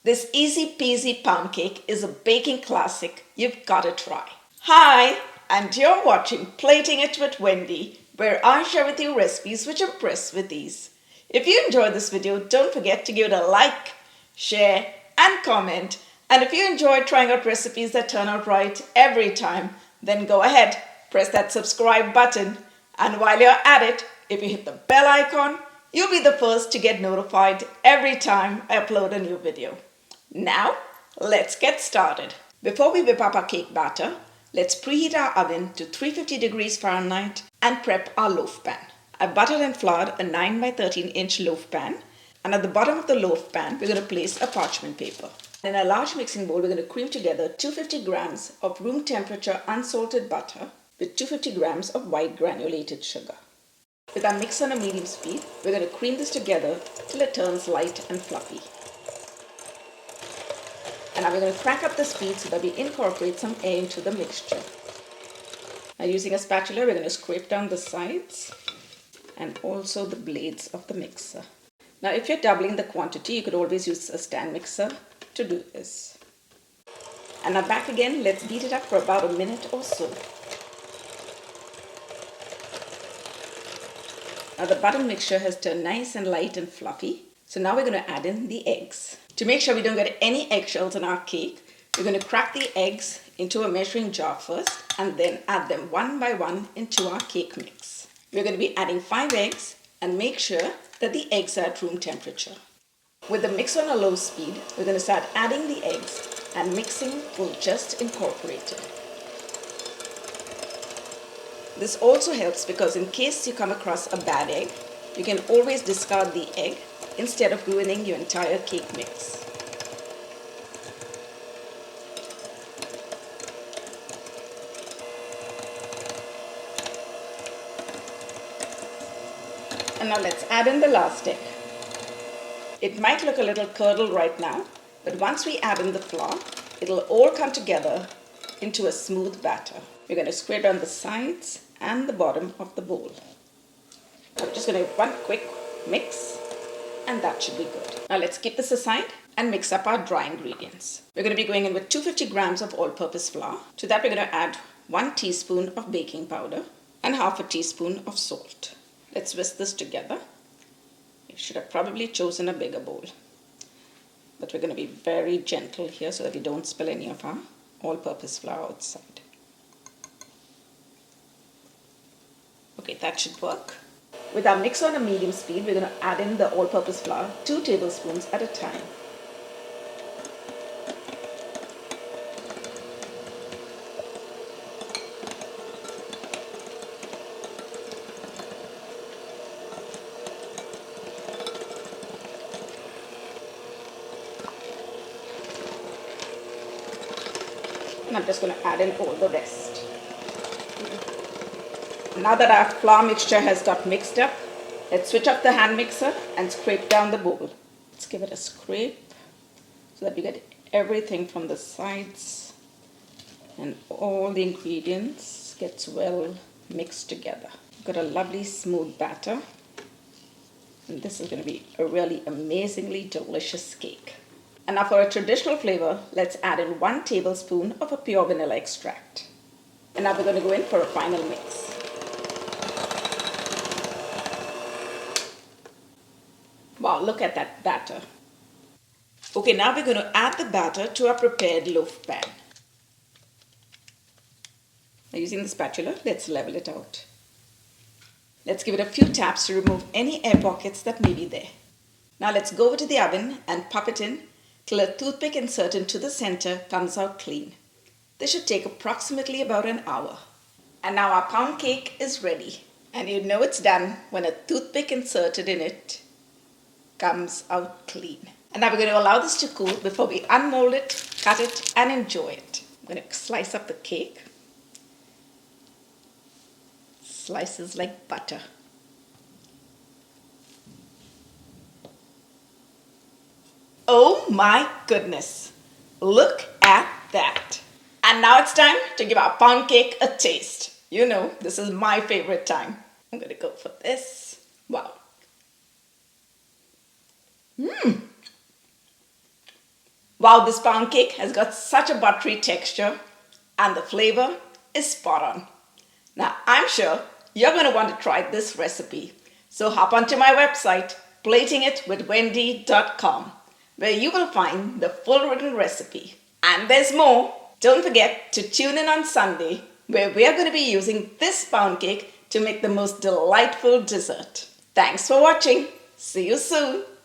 This easy peasy pound cake is a baking classic you've got to try. Hi, and you're watching Plating It with Wendy, where I share with you recipes which impress with ease. If you enjoyed this video, don't forget to give it a like, share, and comment. And if you enjoy trying out recipes that turn out right every time, then go ahead, press that subscribe button. And while you're at it, if you hit the bell icon, you'll be the first to get notified every time I upload a new video. Now, let's get started. Before we whip up our cake batter, let's preheat our oven to 350 degrees Fahrenheit and prep our loaf pan. I've buttered and floured a 9 by 13 inch loaf pan, and at the bottom of the loaf pan, we're going to place a parchment paper. In a large mixing bowl, we're going to cream together 250 grams of room temperature unsalted butter with 250 grams of white granulated sugar. With our mix on a medium speed, we're going to cream this together till it turns light and fluffy. And now we're going to crank up the speed so that we incorporate some air into the mixture. Now using a spatula, we're going to scrape down the sides and also the blades of the mixer. Now if you're doubling the quantity, you could always use a stand mixer to do this. And now back again, let's beat it up for about a minute or so. Now the butter mixture has turned nice and light and fluffy. So now we're going to add in the eggs. To make sure we don't get any eggshells in our cake, we're going to crack the eggs into a measuring jar first and then add them one by one into our cake mix. We're going to be adding 5 eggs and make sure that the eggs are at room temperature. With the mix on a low speed, we're going to start adding the eggs and mixing will just incorporate it. This also helps because in case you come across a bad egg, you can always discard the egg instead of ruining your entire cake mix. And now let's add in the last egg. It might look a little curdled right now, but once we add in the flour, it'll all come together into a smooth batter. We're going to square down the sides and the bottom of the bowl. I'm just going to have one quick mix and that should be good. Now let's keep this aside and mix up our dry ingredients. We're going to be going in with 250 grams of all-purpose flour. To that we're going to add 1 teaspoon of baking powder and half a teaspoon of salt. Let's whisk this together. You should have probably chosen a bigger bowl. But we're going to be very gentle here so that we don't spill any of our all-purpose flour outside. Okay, that should work. With our mix on a medium speed, we're going to add in the all-purpose flour 2 tablespoons at a time. And I'm just going to add in all the rest. Now that our flour mixture has got mixed up, let's switch off the hand mixer and scrape down the bowl. Let's give it a scrape so that we get everything from the sides and all the ingredients gets well mixed together. We've got a lovely smooth batter, and this is going to be a really amazingly delicious cake. And now for a traditional flavor, let's add in 1 tablespoon of a pure vanilla extract. And now we're going to go in for a final mix. Wow, look at that batter. Okay, now we're going to add the batter to our prepared loaf pan. Now using the spatula, let's level it out. Let's give it a few taps to remove any air pockets that may be there. Now let's go over to the oven and pop it in till a toothpick inserted into the center comes out clean. This should take approximately about an hour. And now our pound cake is ready. And you know it's done when a toothpick inserted in it comes out clean. And now we're going to allow this to cool before we unmold it, cut it, and enjoy it. I'm going to slice up the cake. Slices like butter. Oh my goodness. Look at that. And now it's time to give our pound cake a taste. You know, this is my favorite time. I'm going to go for this. Wow. Wow, this pound cake has got such a buttery texture and the flavor is spot on. Now, I'm sure you're going to want to try this recipe. So hop onto my website, platingitwithwendy.com, where you will find the full written recipe. And there's more. Don't forget to tune in on Sunday, where we are going to be using this pound cake to make the most delightful dessert. Thanks for watching. See you soon.